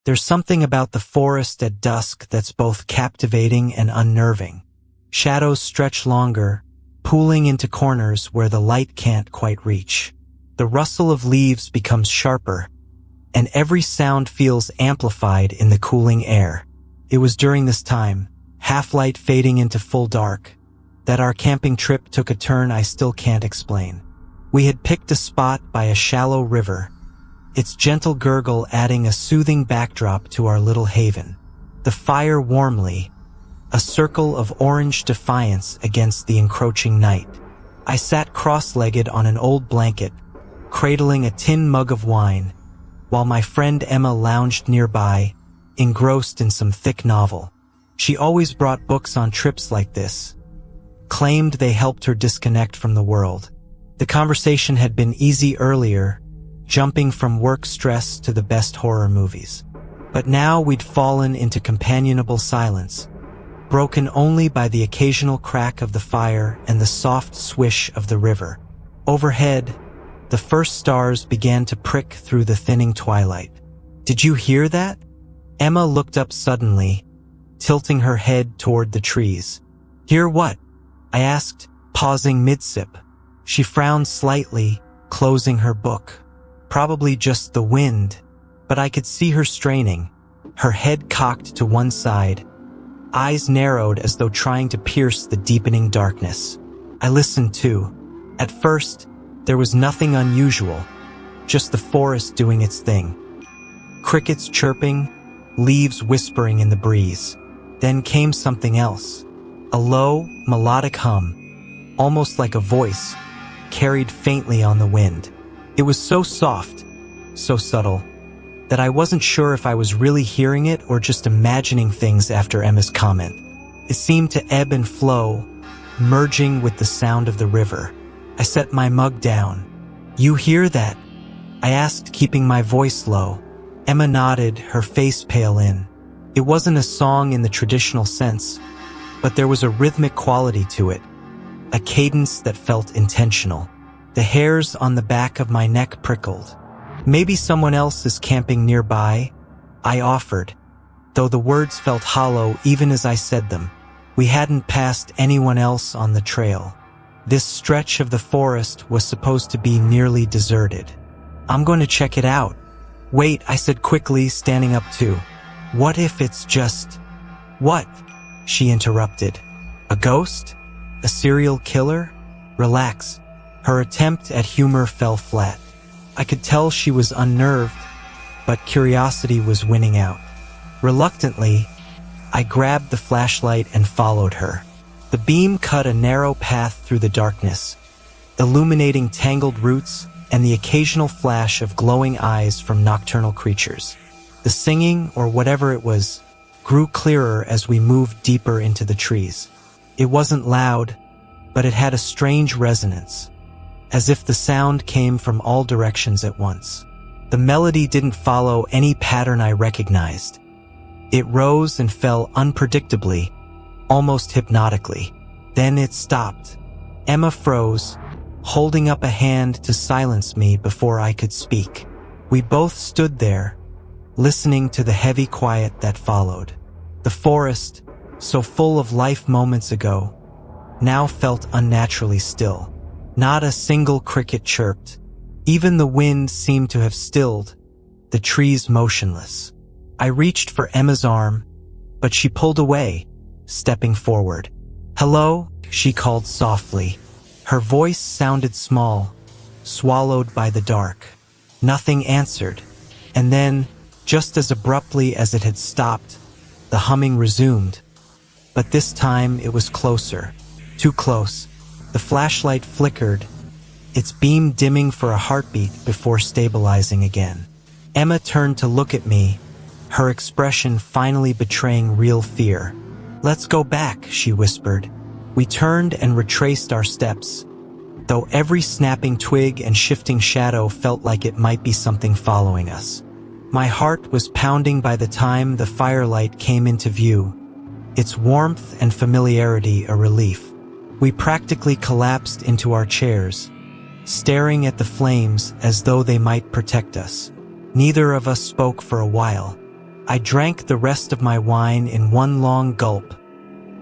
There's something about the forest at dusk that's both captivating and unnerving. Shadows stretch longer, pooling into corners where the light can't quite reach. The rustle of leaves becomes sharper, and every sound feels amplified in the cooling air. It was during this time, half-light fading into full dark, that our camping trip took a turn I still can't explain. We had picked a spot by a shallow river, its gentle gurgle adding a soothing backdrop to our little haven. The fire warmly, a circle of orange defiance against the encroaching night. I sat cross-legged on an old blanket, cradling a tin mug of wine, while my friend Emma lounged nearby, engrossed in some thick novel. She always brought books on trips like this, claimed they helped her disconnect from the world. The conversation had been easy earlier, jumping from work stress to the best horror movies. But now we'd fallen into companionable silence, broken only by the occasional crack of the fire and the soft swish of the river. Overhead, the first stars began to prick through the thinning twilight. "Did you hear that?" Emma looked up suddenly, tilting her head toward the trees. "Hear what?" I asked, pausing mid-sip. She frowned slightly, closing her book. Probably just the wind, but I could see her straining, her head cocked to one side, eyes narrowed as though trying to pierce the deepening darkness. I listened too. At first, there was nothing unusual, just the forest doing its thing. Crickets chirping, leaves whispering in the breeze. Then came something else. A low, melodic hum, almost like a voice, carried faintly on the wind. It was so soft, so subtle, that I wasn't sure if I was really hearing it or just imagining things after Emma's comment. It seemed to ebb and flow, merging with the sound of the river. I set my mug down. "You hear that?" I asked, keeping my voice low. Emma nodded, her face pale in. It wasn't a song in the traditional sense, but there was a rhythmic quality to it, a cadence that felt intentional. The hairs on the back of my neck prickled. "Maybe someone else is camping nearby," I offered, though the words felt hollow even as I said them. We hadn't passed anyone else on the trail. This stretch of the forest was supposed to be nearly deserted. "I'm going to check it out." "Wait," I said quickly, standing up too. "What if it's just—" "What?" she interrupted. "A ghost? A serial killer? Relax." Her attempt at humor fell flat. I could tell she was unnerved, but curiosity was winning out. Reluctantly, I grabbed the flashlight and followed her. The beam cut a narrow path through the darkness, illuminating tangled roots and the occasional flash of glowing eyes from nocturnal creatures. The singing, or whatever it was, grew clearer as we moved deeper into the trees. It wasn't loud, but it had a strange resonance, as if the sound came from all directions at once. The melody didn't follow any pattern I recognized. It rose and fell unpredictably, almost hypnotically. Then it stopped. Emma froze, holding up a hand to silence me before I could speak. We both stood there, listening to the heavy quiet that followed. The forest, so full of life moments ago, now felt unnaturally still. Not a single cricket chirped. Even the wind seemed to have stilled, the trees motionless. I reached for Emma's arm, but she pulled away, stepping forward. "Hello?" she called softly. Her voice sounded small, swallowed by the dark. Nothing answered, and then, just as abruptly as it had stopped, the humming resumed. But this time it was closer, too close. The flashlight flickered, its beam dimming for a heartbeat before stabilizing again. Emma turned to look at me, her expression finally betraying real fear. "Let's go back," she whispered. We turned and retraced our steps, though every snapping twig and shifting shadow felt like it might be something following us. My heart was pounding by the time the firelight came into view, its warmth and familiarity a relief. We practically collapsed into our chairs, staring at the flames as though they might protect us. Neither of us spoke for a while. I drank the rest of my wine in one long gulp,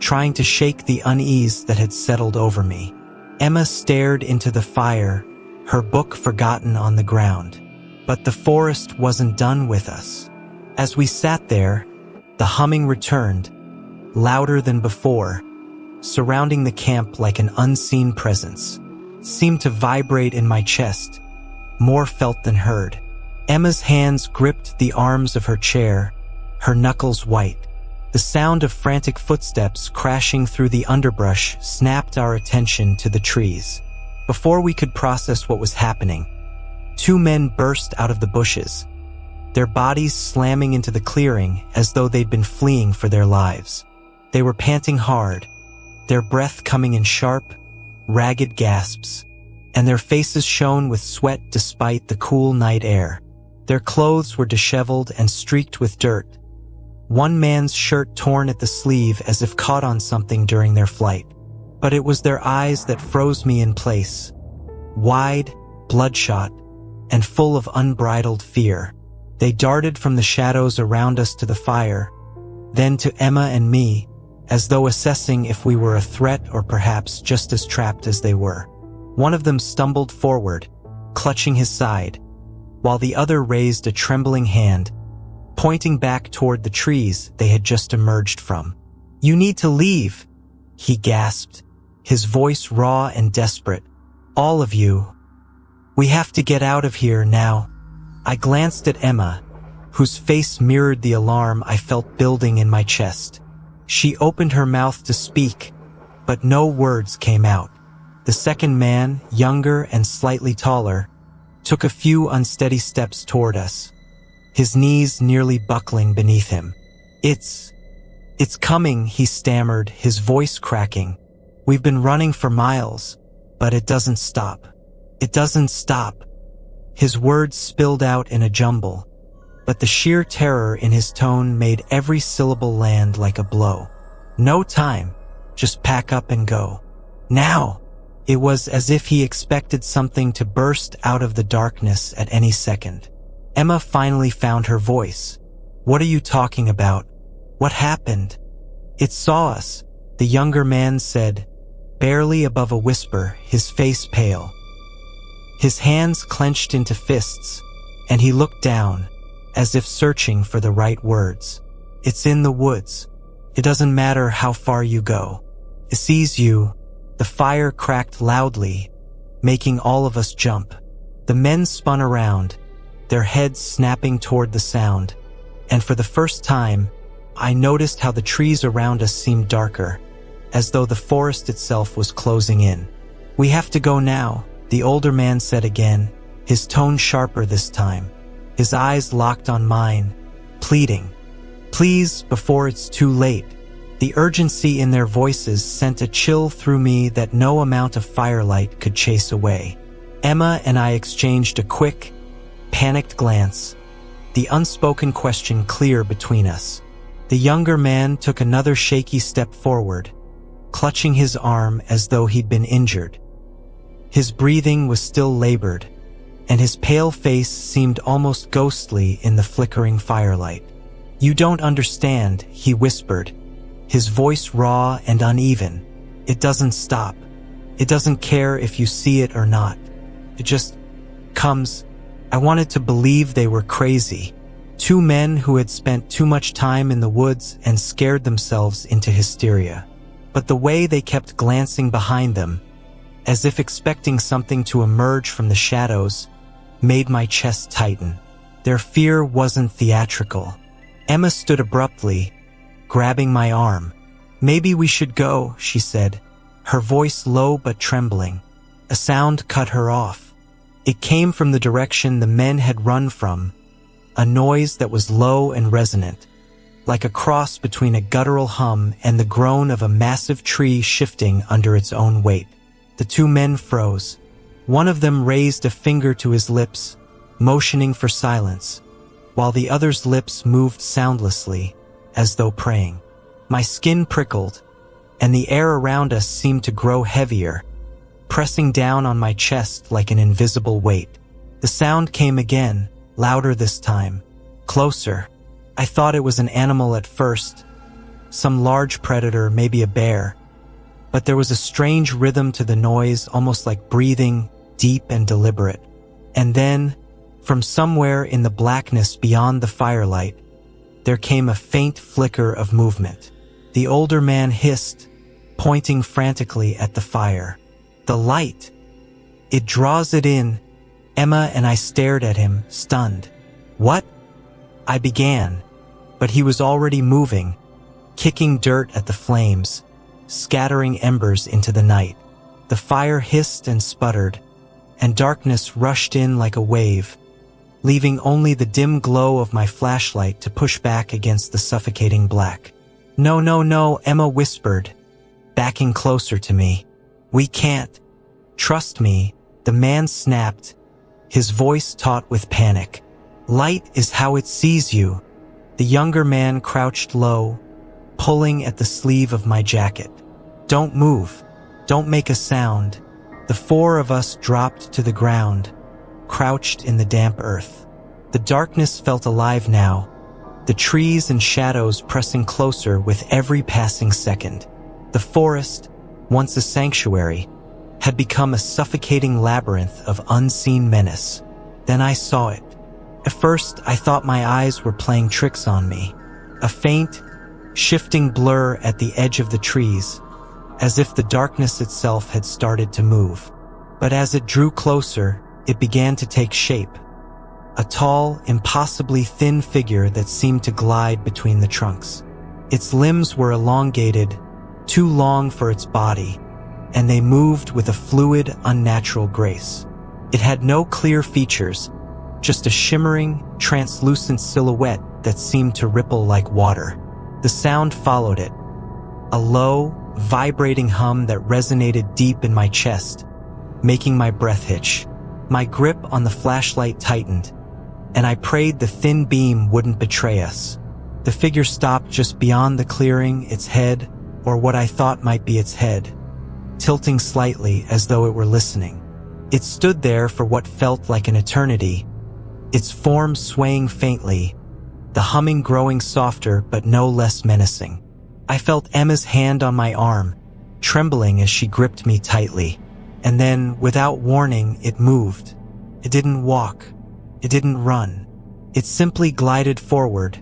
trying to shake the unease that had settled over me. Emma stared into the fire, her book forgotten on the ground. But the forest wasn't done with us. As we sat there, the humming returned, louder than before, surrounding the camp like an unseen presence. It seemed to vibrate in my chest, more felt than heard. Emma's hands gripped the arms of her chair, her knuckles white. The sound of frantic footsteps crashing through the underbrush snapped our attention to the trees. Before we could process what was happening, two men burst out of the bushes, their bodies slamming into the clearing as though they'd been fleeing for their lives. They were panting hard, their breath coming in sharp, ragged gasps, and their faces shone with sweat despite the cool night air. Their clothes were disheveled and streaked with dirt, one man's shirt torn at the sleeve as if caught on something during their flight. But it was their eyes that froze me in place, wide, bloodshot, and full of unbridled fear. They darted from the shadows around us to the fire, then to Emma and me, as though assessing if we were a threat or perhaps just as trapped as they were. One of them stumbled forward, clutching his side, while the other raised a trembling hand, pointing back toward the trees they had just emerged from. "You need to leave," he gasped, his voice raw and desperate. "All of you. We have to get out of here now." I glanced at Emma, whose face mirrored the alarm I felt building in my chest. She opened her mouth to speak, but no words came out. The second man, younger and slightly taller, took a few unsteady steps toward us, his knees nearly buckling beneath him. It's coming," he stammered, his voice cracking. "We've been running for miles, but it doesn't stop. It doesn't stop." His words spilled out in a jumble, but the sheer terror in his tone made every syllable land like a blow. "No time. Just pack up and go. Now!" It was as if he expected something to burst out of the darkness at any second. Emma finally found her voice. "What are you talking about? What happened?" "It saw us," the younger man said, barely above a whisper, his face pale. His hands clenched into fists, and he looked down, as if searching for the right words. "It's in the woods. It doesn't matter how far you go. It sees you." The fire cracked loudly, making all of us jump. The men spun around, their heads snapping toward the sound, and for the first time, I noticed how the trees around us seemed darker, as though the forest itself was closing in. "We have to go now," the older man said again, his tone sharper this time. His eyes locked on mine, pleading, "Please, before it's too late." The urgency in their voices sent a chill through me that no amount of firelight could chase away. Emma and I exchanged a quick, panicked glance, the unspoken question clear between us. The younger man took another shaky step forward, clutching his arm as though he'd been injured. His breathing was still labored, and his pale face seemed almost ghostly in the flickering firelight. "You don't understand," he whispered, his voice raw and uneven. "It doesn't stop. It doesn't care if you see it or not. It just comes." I wanted to believe they were crazy. Two men who had spent too much time in the woods and scared themselves into hysteria. But the way they kept glancing behind them, as if expecting something to emerge from the shadows, made my chest tighten. Their fear wasn't theatrical. Emma stood abruptly, grabbing my arm. "Maybe we should go," she said, her voice low but trembling. A sound cut her off. It came from the direction the men had run from, a noise that was low and resonant, like a cross between a guttural hum and the groan of a massive tree shifting under its own weight. The two men froze. One of them raised a finger to his lips, motioning for silence, while the other's lips moved soundlessly, as though praying. My skin prickled, and the air around us seemed to grow heavier, pressing down on my chest like an invisible weight. The sound came again, louder this time, closer. I thought it was an animal at first, some large predator, maybe a bear, but there was a strange rhythm to the noise, almost like breathing, deep and deliberate. And then, from somewhere in the blackness beyond the firelight, there came a faint flicker of movement. The older man hissed, pointing frantically at the fire. "The light! It draws it in." Emma and I stared at him, stunned. "What?" I began, but he was already moving, kicking dirt at the flames, scattering embers into the night. The fire hissed and sputtered, and darkness rushed in like a wave, leaving only the dim glow of my flashlight to push back against the suffocating black. "No, no, no," Emma whispered, backing closer to me. "We can't. Trust me," the man snapped, his voice taut with panic. "Light is how it sees you." The younger man crouched low, pulling at the sleeve of my jacket. "Don't move. Don't make a sound." The four of us dropped to the ground, crouched in the damp earth. The darkness felt alive now, the trees and shadows pressing closer with every passing second. The forest, once a sanctuary, had become a suffocating labyrinth of unseen menace. Then I saw it. At first, I thought my eyes were playing tricks on me. A faint, shifting blur at the edge of the trees, as if the darkness itself had started to move. But as it drew closer, it began to take shape. A tall, impossibly thin figure that seemed to glide between the trunks. Its limbs were elongated, too long for its body, and they moved with a fluid, unnatural grace. It had no clear features, just a shimmering, translucent silhouette that seemed to ripple like water. The sound followed it, a low, vibrating hum that resonated deep in my chest, making my breath hitch. My grip on the flashlight tightened, and I prayed the thin beam wouldn't betray us. The figure stopped just beyond the clearing, its head, or what I thought might be its head, tilting slightly as though it were listening. It stood there for what felt like an eternity, its form swaying faintly, the humming growing softer but no less menacing. I felt Emma's hand on my arm, trembling as she gripped me tightly. And then, without warning, it moved. It didn't walk. It didn't run. It simply glided forward,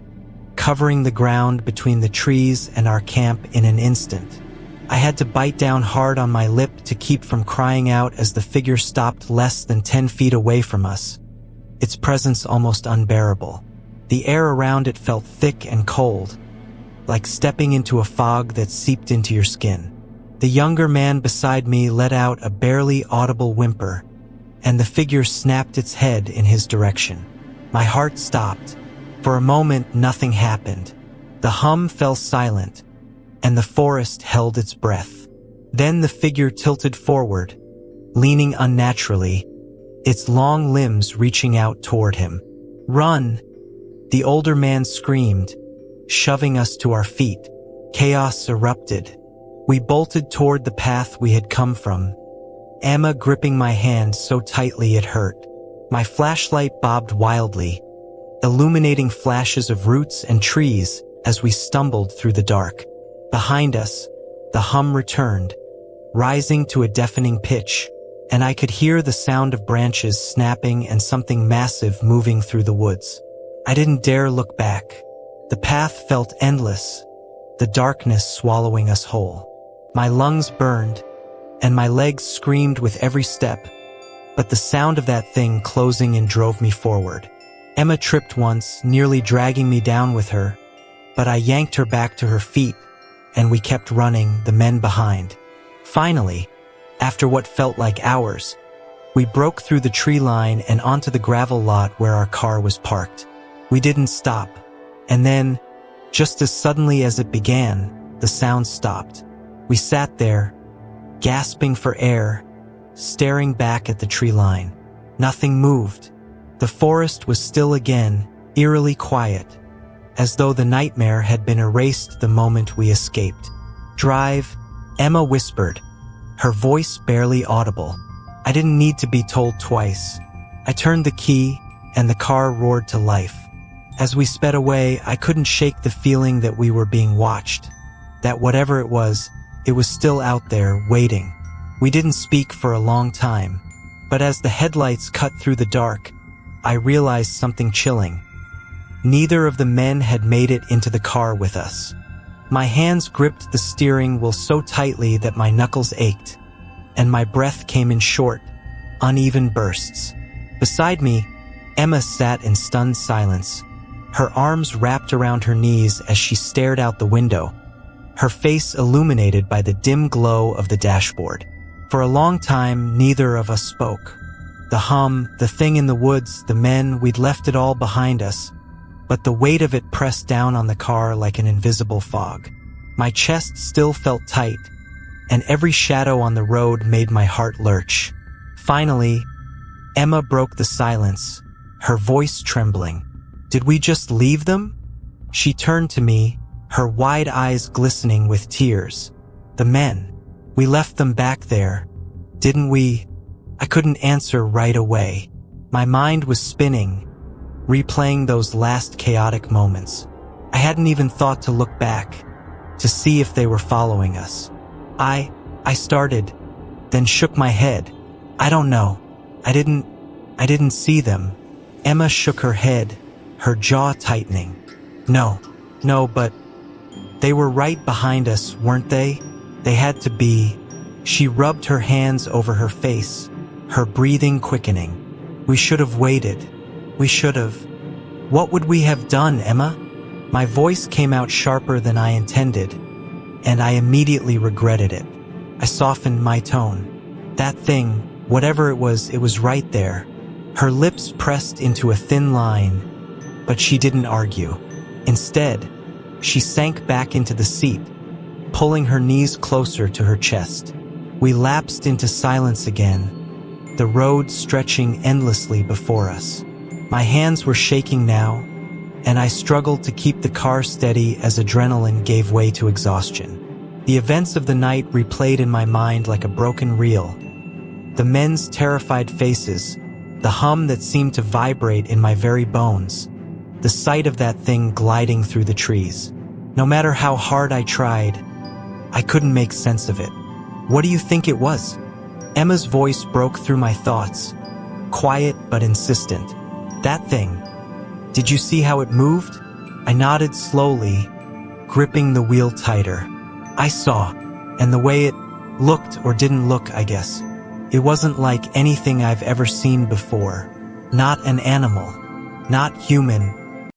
covering the ground between the trees and our camp in an instant. I had to bite down hard on my lip to keep from crying out as the figure stopped less than 10 feet away from us, its presence almost unbearable. The air around it felt thick and cold, like stepping into a fog that seeped into your skin. The younger man beside me let out a barely audible whimper, and the figure snapped its head in his direction. My heart stopped. For a moment, nothing happened. The hum fell silent, and the forest held its breath. Then the figure tilted forward, leaning unnaturally, its long limbs reaching out toward him. "Run!" The older man screamed, shoving us to our feet. Chaos erupted. We bolted toward the path we had come from, Emma gripping my hand so tightly it hurt. My flashlight bobbed wildly, illuminating flashes of roots and trees as we stumbled through the dark. Behind us, the hum returned, rising to a deafening pitch, and I could hear the sound of branches snapping and something massive moving through the woods. I didn't dare look back. The path felt endless, the darkness swallowing us whole. My lungs burned, and my legs screamed with every step, but the sound of that thing closing in drove me forward. Emma tripped once, nearly dragging me down with her, but I yanked her back to her feet, and we kept running, the men behind. Finally, after what felt like hours, we broke through the tree line and onto the gravel lot where our car was parked. We didn't stop, and then, just as suddenly as it began, the sound stopped. We sat there, gasping for air, staring back at the tree line. Nothing moved. The forest was still again, eerily quiet, as though the nightmare had been erased the moment we escaped. "Drive," Emma whispered, her voice barely audible. I didn't need to be told twice. I turned the key, and the car roared to life. As we sped away, I couldn't shake the feeling that we were being watched, that whatever it was still out there, waiting. We didn't speak for a long time, but as the headlights cut through the dark, I realized something chilling. Neither of the men had made it into the car with us. My hands gripped the steering wheel so tightly that my knuckles ached, and my breath came in short, uneven bursts. Beside me, Emma sat in stunned silence, her arms wrapped around her knees as she stared out the window, her face illuminated by the dim glow of the dashboard. For a long time, neither of us spoke. The hum, the thing in the woods, the men, we'd left it all behind us, but the weight of it pressed down on the car like an invisible fog. My chest still felt tight, and every shadow on the road made my heart lurch. Finally, Emma broke the silence, her voice trembling. "Did we just leave them?" She turned to me, her wide eyes glistening with tears. "The men. We left them back there. Didn't we?" I couldn't answer right away. My mind was spinning, replaying those last chaotic moments. I hadn't even thought to look back, to see if they were following us. I started, then shook my head. "I don't know. I didn't see them." Emma shook her head, her jaw tightening. No, but they were right behind us, weren't they? They had to be." She rubbed her hands over her face, her breathing quickening. "We should have waited. We should have." "What would we have done, Emma?" My voice came out sharper than I intended, and I immediately regretted it. I softened my tone. "That thing, whatever it was right there." Her lips pressed into a thin line, but she didn't argue. Instead, she sank back into the seat, pulling her knees closer to her chest. We lapsed into silence again, the road stretching endlessly before us. My hands were shaking now, and I struggled to keep the car steady as adrenaline gave way to exhaustion. The events of the night replayed in my mind like a broken reel. The men's terrified faces, the hum that seemed to vibrate in my very bones, the sight of that thing gliding through the trees. No matter how hard I tried, I couldn't make sense of it. "What do you think it was?" Emma's voice broke through my thoughts, quiet but insistent. "That thing. Did you see how it moved?" I nodded slowly, gripping the wheel tighter. "I saw, and the way it looked or didn't look, I guess. It wasn't like anything I've ever seen before. Not an animal, not human,